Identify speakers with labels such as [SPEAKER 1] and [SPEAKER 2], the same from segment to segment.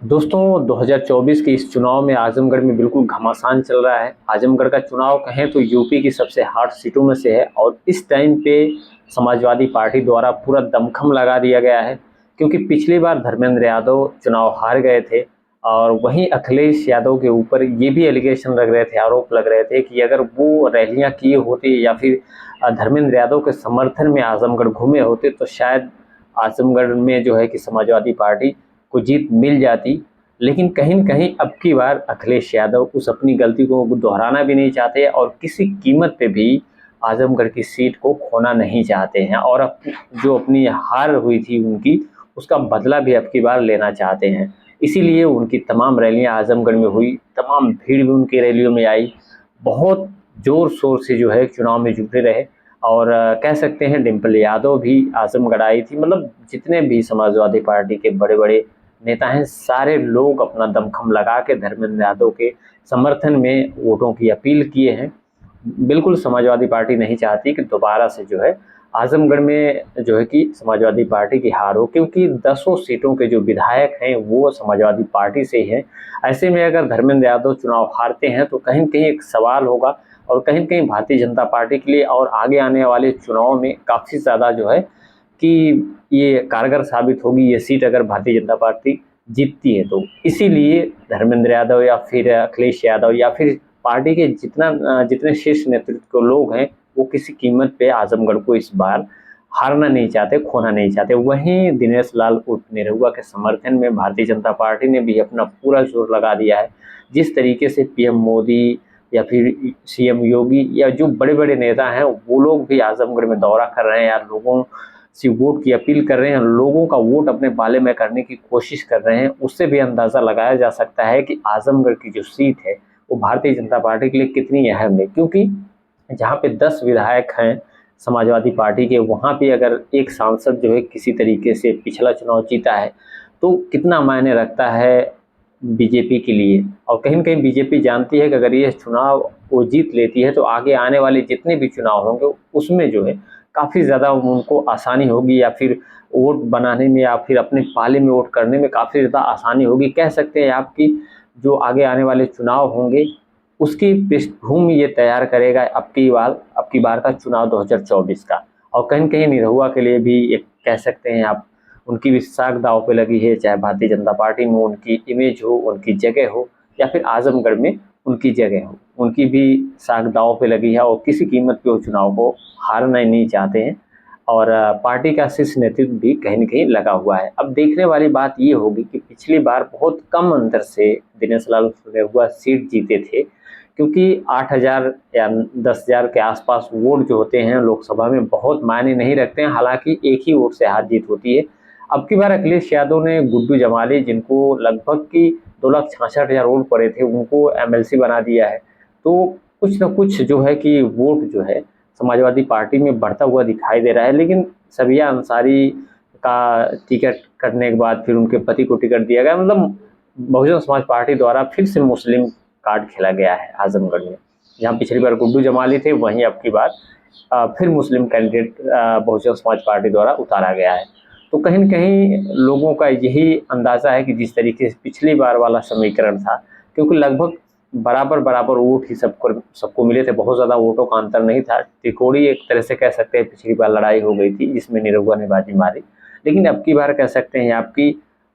[SPEAKER 1] दोस्तों 2024 के इस चुनाव में आजमगढ़ में बिल्कुल घमासान चल रहा है। आजमगढ़ का चुनाव कहें तो यूपी की सबसे हॉट सीटों में से है और इस टाइम पे समाजवादी पार्टी द्वारा पूरा दमखम लगा दिया गया है, क्योंकि पिछली बार धर्मेंद्र यादव चुनाव हार गए थे। और वहीं अखिलेश यादव के ऊपर ये भी एलिगेशन लग रहे थे, आरोप लग रहे थे कि अगर वो रैलियां किए होते या फिर धर्मेंद्र यादव के समर्थन में आजमगढ़ घूमे होते तो शायद आजमगढ़ में जो है कि समाजवादी पार्टी को जीत मिल जाती। लेकिन कहीं न कहीं अब की बार अखिलेश यादव उस अपनी गलती को दोहराना भी नहीं चाहते और किसी कीमत पे भी आजमगढ़ की सीट को खोना नहीं चाहते हैं और अब जो अपनी हार हुई थी उनकी, उसका बदला भी अब की बार लेना चाहते हैं। इसीलिए उनकी तमाम रैलियां आजमगढ़ में हुई, तमाम भीड़ भी उनकी रैलियों में आई। बहुत ज़ोर-शोर से जो है चुनाव में जुटे रहे और कह सकते हैं डिंपल यादव भी आजमगढ़ आई थी। मतलब जितने भी समाजवादी पार्टी के बड़े-बड़े नेता हैं, सारे लोग अपना दमखम लगा के धर्मेंद्र यादव के समर्थन में वोटों की अपील किए हैं। बिल्कुल समाजवादी पार्टी नहीं चाहती कि दोबारा से जो है आजमगढ़ में जो है कि समाजवादी पार्टी की हार हो, क्योंकि दसों सीटों के जो विधायक हैं वो समाजवादी पार्टी से ही हैं। ऐसे में अगर धर्मेंद्र यादव चुनाव हारते हैं तो कहीं न कहीं एक सवाल होगा और कहीं न कहीं भारतीय जनता पार्टी के लिए और आगे आने वाले चुनाव में काफ़ी ज़्यादा जो है कि ये कारगर साबित होगी ये सीट अगर भारतीय जनता पार्टी जीतती है तो। इसीलिए धर्मेंद्र यादव या फिर अखिलेश यादव या फिर पार्टी के जितने शीर्ष नेतृत्व के लोग हैं, वो किसी कीमत पे आजमगढ़ को इस बार हारना नहीं चाहते, खोना नहीं चाहते। वहीं दिनेश लाल उर्फ निरहुआ के समर्थन में भारतीय जनता पार्टी ने भी अपना पूरा जोर लगा दिया है। जिस तरीके से पीएम मोदी या फिर सीएम योगी या जो बड़े-बड़े नेता हैं, वो लोग भी आजमगढ़ में दौरा कर रहे हैं या लोगों से वोट की अपील कर रहे हैं, लोगों का वोट अपने पाले में करने की कोशिश कर रहे हैं, उससे भी अंदाज़ा लगाया जा सकता है कि आजमगढ़ की जो सीट है, वो भारतीय जनता पार्टी के लिए कितनी अहम है। क्योंकि जहाँ पे 10 विधायक हैं समाजवादी पार्टी के, वहाँ पे अगर एक सांसद जो है किसी तरीके से पिछला चुनाव जीता है, तो कितना मायने रखता है बीजेपी के लिए। और कहीं न कहीं बीजेपी जानती है कि अगर ये चुनाव वो जीत लेती है, तो आगे आने वाले जितने भी चुनाव होंगे, उसमें जो है काफ़ी ज़्यादा उनको आसानी होगी या फिर वोट बनाने में या फिर अपने पाले में वोट करने में काफ़ी ज़्यादा आसानी होगी। कह सकते हैं आप कि जो आगे आने वाले चुनाव होंगे, उसकी पृष्ठभूमि ये तैयार करेगा अब की बार का चुनाव 2024 का। और कहीं न कहीं निरहुआ के लिए भी एक कह सकते हैं आप, उनकी भी साख दाँव पे लगी है, चाहे भारतीय जनता पार्टी में उनकी इमेज हो, उनकी जगह हो या फिर आज़मगढ़ में उनकी जगह हो। उनकी भी साख दाँव पे लगी है और किसी कीमत पे वो चुनाव को हारना ही नहीं चाहते हैं और पार्टी का शीर्ष नेतृत्व भी कहीं न कहीं लगा हुआ है। अब देखने वाली बात ये होगी कि पिछली बार बहुत कम अंतर से दिनेश लाल निरहुआ सीट जीते थे, क्योंकि 8,000 या 10,000 के आसपास वोट जो होते हैं लोकसभा में बहुत मायने नहीं रखते हैं, हालाँकि एक ही वोट से हार-जीत होती है। अब की बार अखिलेश यादव ने गुड्डू जमाली, जिनको लगभग कि 2,66,000 वोट पड़े थे, उनको एमएलसी बना दिया है। तो कुछ न कुछ जो है कि वोट जो है समाजवादी पार्टी में बढ़ता हुआ दिखाई दे रहा है। लेकिन सबिया अंसारी का टिकट कटने के बाद फिर उनके पति को टिकट दिया गया। मतलब बहुजन समाज पार्टी द्वारा फिर से मुस्लिम कार्ड खेला गया है आजमगढ़ में। जहाँ पिछली बार गुड्डू जमाली थे, वहीं अब की बार फिर मुस्लिम कैंडिडेट बहुजन समाज पार्टी द्वारा उतारा गया है। तो कहीं न कहीं लोगों का यही अंदाज़ा है कि जिस तरीके से पिछली बार वाला समीकरण था, क्योंकि लगभग बराबर-बराबर वोट ही सबको सबको मिले थे, बहुत ज़्यादा वोटों का अंतर नहीं था। त्रिकोणीय एक तरह से कह सकते हैं पिछली बार लड़ाई हो गई थी, जिसमें निरहुआ ने बाजी मारी। लेकिन अब की बार कह सकते हैं आपकी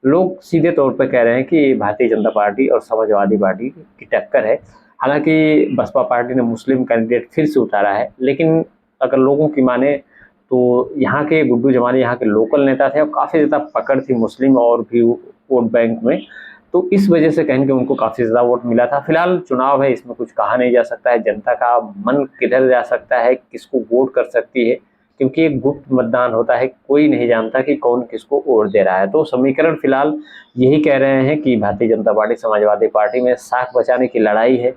[SPEAKER 1] लोग सीधे तौर पे कह रहे हैं कि भारतीय जनता पार्टी और समाजवादी पार्टी की टक्कर है। हालाँकि बसपा पार्टी ने मुस्लिम कैंडिडेट फिर से उतारा है, लेकिन अगर लोगों की माने तो यहाँ के गुड्डू जमाली यहाँ के लोकल नेता थे और काफ़ी ज़्यादा पकड़ थी मुस्लिम और भी वोट बैंक में। तो इस वजह से कहीं न कहीं उनको काफ़ी ज़्यादा वोट मिला था। फिलहाल चुनाव है, इसमें कुछ कहा नहीं जा सकता है, जनता का मन किधर जा सकता है, किसको वोट कर सकती है, क्योंकि एक गुप्त मतदान होता है, कोई नहीं जानता कि कौन किसको वोट दे रहा है। तो समीकरण फिलहाल यही कह रहे हैं कि भारतीय जनता पार्टी, समाजवादी पार्टी में साख बचाने की लड़ाई है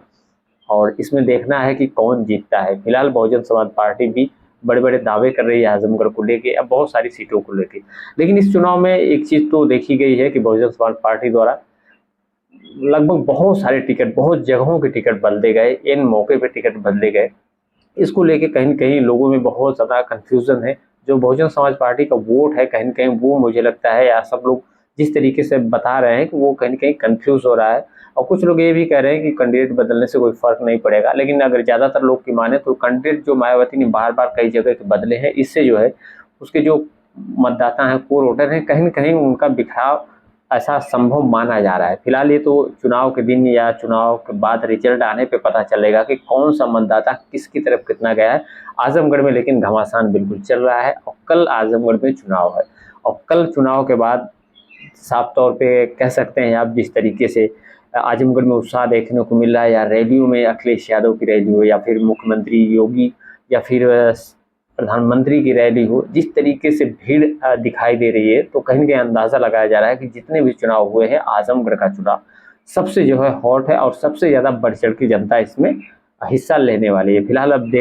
[SPEAKER 1] और इसमें देखना है कि कौन जीतता है। फिलहाल बहुजन समाज पार्टी भी बड़े-बड़े दावे कर रही है आजमगढ़ को लेके, अब बहुत सारी सीटों को लेके। लेकिन इस चुनाव में एक चीज़ तो देखी गई है कि बहुजन समाज पार्टी द्वारा लगभग बहुत सारे टिकट, बहुत जगहों के टिकट बदले गए, इन मौके पे टिकट बदले गए। इसको लेके कहीं न कहीं लोगों में बहुत ज़्यादा कन्फ्यूज़न है। जो बहुजन समाज पार्टी का वोट है, कहीं न कहीं वो मुझे लगता है या सब लोग जिस तरीके से बता रहे हैं कि वो कहीं न कहीं कन्फ्यूज़ हो रहा है। और कुछ लोग ये भी कह रहे हैं कि कैंडिडेट बदलने से कोई फ़र्क नहीं पड़ेगा, लेकिन अगर ज़्यादातर लोग की माने तो कैंडिडेट जो मायावती ने बार-बार कई जगह के बदले हैं, इससे जो है उसके जो मतदाता हैं, कोर वोटर हैं, कहीं न कहीं उनका बिखराव ऐसा संभव माना जा रहा है। फिलहाल ये तो चुनाव के दिन या चुनाव के बाद रिजल्ट आने पे पता चलेगा कि कौन-सा मतदाता किसकी तरफ कितना गया है। आज़मगढ़ में लेकिन घमासान बिल्कुल चल रहा है और कल आज़मगढ़ में चुनाव है और कल चुनाव के बाद साफ तौर पे कह सकते हैं आप, जिस तरीके से आजमगढ़ में उत्साह देखने को मिल रहा है, या रैलियों में अखिलेश यादव की रैली हो या फिर मुख्यमंत्री योगी या फिर प्रधानमंत्री की रैली हो, जिस तरीके से भीड़ दिखाई दे रही है, तो कहीं न कहीं अंदाज़ा लगाया जा रहा है कि जितने भी चुनाव हुए हैं, आजमगढ़ का चुनाव सबसे जो है हॉट है और सबसे ज़्यादा बढ़-चढ़ के जनता इसमें हिस्सा लेने वाली है। फिलहाल अब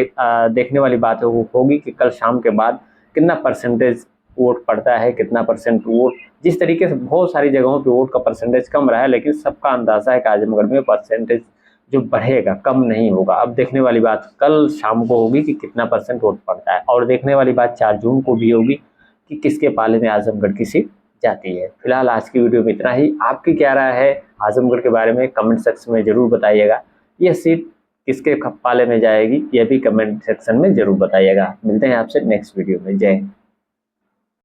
[SPEAKER 1] देखने वाली बात है वो होगी कि कल शाम के बाद कितना परसेंटेज वोट पड़ता है, कितना परसेंट वोट, जिस तरीके से बहुत सारी जगहों पे वोट का परसेंटेज कम रहा है, लेकिन सबका अंदाज़ा है कि आजमगढ़ में परसेंटेज जो बढ़ेगा, कम नहीं होगा। अब देखने वाली बात कल शाम को होगी कि कितना परसेंट वोट पड़ता है, और देखने वाली बात 4 जून को भी होगी कि किसके पाले में आजमगढ़ की सीट जाती है। फिलहाल आज की वीडियो में इतना ही। आपकी क्या राय है आजमगढ़ के बारे में, कमेंट सेक्शन में ज़रूर बताइएगा। यह सीट किसके पाले में जाएगी, यह भी कमेंट सेक्शन में ज़रूर बताइएगा। मिलते हैं आपसे नेक्स्ट वीडियो में। जय हिंद।